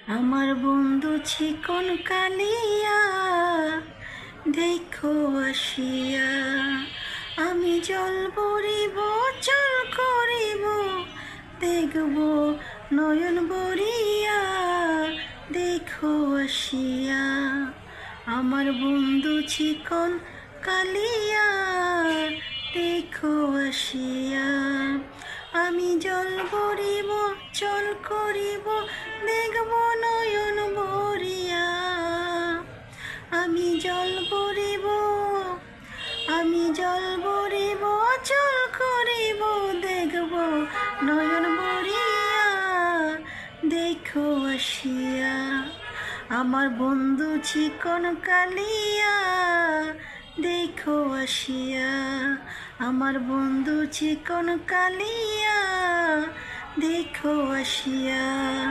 আমার বন্ধু চিকন কালিয়া, দেখো আসিয়া। আমি জল ভরিব, চল করিব, দেখব নয়ন ভরিয়া, দেখো আসিয়া। আমার বন্ধু চিকন কালিয়া, দেখো আসিয়া। আমি জল ভরিব, চল করিব, দেখব নয়ন ভরিয়া। আমি জল ভরিব, আমি জল ভরিব, চল করিব, দেখব নয়ন ভরিয়া, দেখো আসিয়া। আমার বন্ধু চিকন কালিয়া, দেখো আসিয়া। আমার বন্ধু চিকন কালিয়া, দেখো আসিয়া।